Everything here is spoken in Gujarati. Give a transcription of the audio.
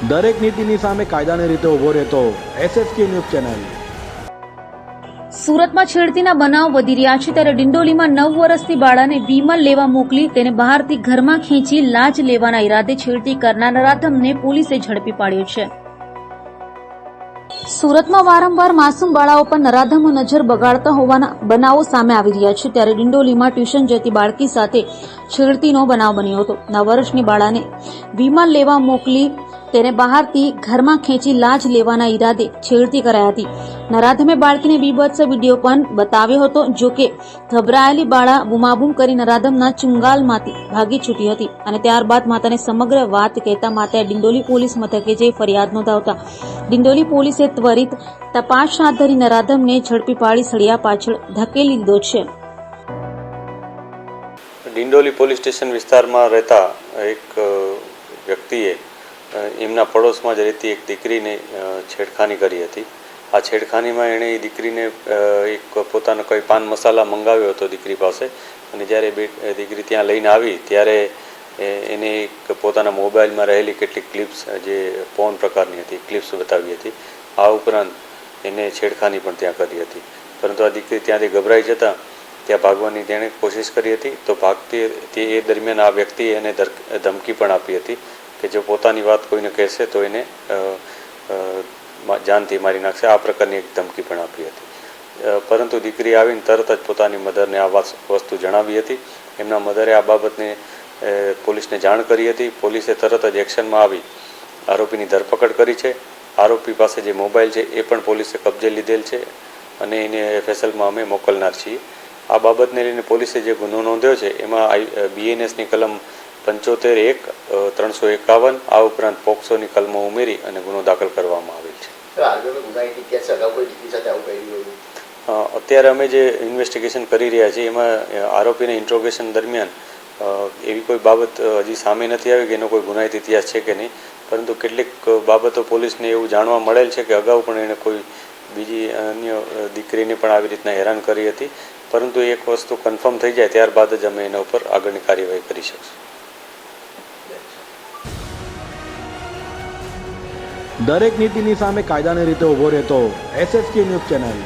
દરેક નીતિની સામે કાયદાની રીતે ઊભો રહેતો SSK ન્યૂઝ ચેનલ। સુરતમાં છેડતીના બનાવ વધી રહ્યા છે ત્યારે ડિંડોલીમાં 9 વર્ષની બાળાને વિમલ લેવા મોકલી તેને બહારથી ઘરમાં ખેંચી લાજ લેવાના ઈરાદે છેડતી કરનાર નરાધમને પોલીસે ઝડપી પાડ્યો છે। સુરતમાં વારંવાર માસૂમ બાળાઓ પર નરાધમો નજર બગાડતા હોવાના બનાવો સામે આવી રહ્યા છે ત્યારે ડિંડોલીમાં ટ્યુશન જતી બાળકી સાથે છેડતીનો બનાવ બન્યો હતો। 9 વર્ષની બાળાને વિમલ લેવા મોકલી તેને બહારથી ઘરમાં ખેંચી લાજ લેવાના ઈરાદે છેડતી કરાઈ હતી। નરાધમે બાળકીને બીભત્સ વિડીયો પણ બતાવ્યો હતો। જો કે ગભરાયેલી બાળા બૂમાબૂમ કરી નરાધમના ચુંગાલમાંથી ભાગી છૂટી હતી અને ત્યારબાદ માતાને સમગ્ર વાત કહેતા માતાએ ડિંડોલી પોલીસ મથકે જઈ ફરિયાદ નોંધાવતા ડિંડોલી પોલીસે ત્વરિત તપાસ હાથ ધરી નરાધમને ઝડપી પાડી સળિયા પાછળ ધકેલી દીધો છે। ડિંડોલી પોલીસ સ્ટેશન વિસ્તારમાં રહેતા એક વ્યક્તિએ એમના પડોશમાં જ રહેતી એક દીકરીને છેડખાની કરી હતી। આ છેડખાનીમાં એણે એ દીકરીને એક પોતાનો કોઈ પાન મસાલા મંગાવ્યો હતો દીકરી પાસે અને જ્યારે દીકરી ત્યાં લઈને આવી ત્યારે એને એક પોતાના મોબાઈલમાં રહેલી કેટલીક ક્લિપ્સ જે પોર્ન પ્રકારની હતી ક્લિપ્સ બતાવી હતી। આ ઉપરાંત એને છેડખાની પણ ત્યાં કરી હતી, પરંતુ આ દીકરી ત્યાંથી ગભરાઈ જતાં ત્યાં ભાગવાની તેણે કોશિશ કરી હતી। તો ભાગતી એ દરમિયાન આ વ્યક્તિએ એને ધમકી પણ આપી હતી કે જો પોતાની વાત કોઈને કહેશે તો એને જાનથી મારી નાખશે। આ પ્રકારની એક ધમકી પણ આપી હતી, પરંતુ દીકરી આવીને તરત જ પોતાની મધરને આ વસ્તુ જણાવી હતી। એમના મધરે આ બાબતને પોલીસને જાણ કરી હતી। પોલીસે તરત જ એક્શનમાં આવી આરોપીની ધરપકડ કરી છે। આરોપી પાસે જે મોબાઈલ છે એ પણ પોલીસે કબજે લીધેલ છે અને એને FSLમાં અમે મોકલનાર છીએ। આ બાબતને લઈને પોલીસે જે ગુનો નોંધ્યો છે એમાં BNSની કલમ 75(1) 351 આ ઉપરાંત પોક્સોની કલમો ઉમેરી અને ગુનો દાખલ કરવામાં આવેલ છે। અત્યારે અમે જે ઇન્વેસ્ટિગેશન કરી રહ્યા છીએ એમાં આરોપીને ઇન્ટ્રોગેશન દરમિયાન એવી કોઈ બાબત હજી સામે નથી આવી કે એનો કોઈ ગુનાહિત ઇતિહાસ છે કે નહીં, પરંતુ કેટલીક બાબતો પોલીસને એવું જાણવા મળેલ છે કે અગાઉ પણ એણે કોઈ બીજી અન્ય દીકરીને પણ આવી રીતના હેરાન કરી હતી, પરંતુ એક વસ્તુ કન્ફર્મ થઈ જાય ત્યારબાદ જ અમે એના ઉપર આગળની કાર્યવાહી કરી શકીશું। દરેક નીતિની સામે કાયદાની રીતે ઊભો રહેતો SSK ન્યૂઝ ચેનલ।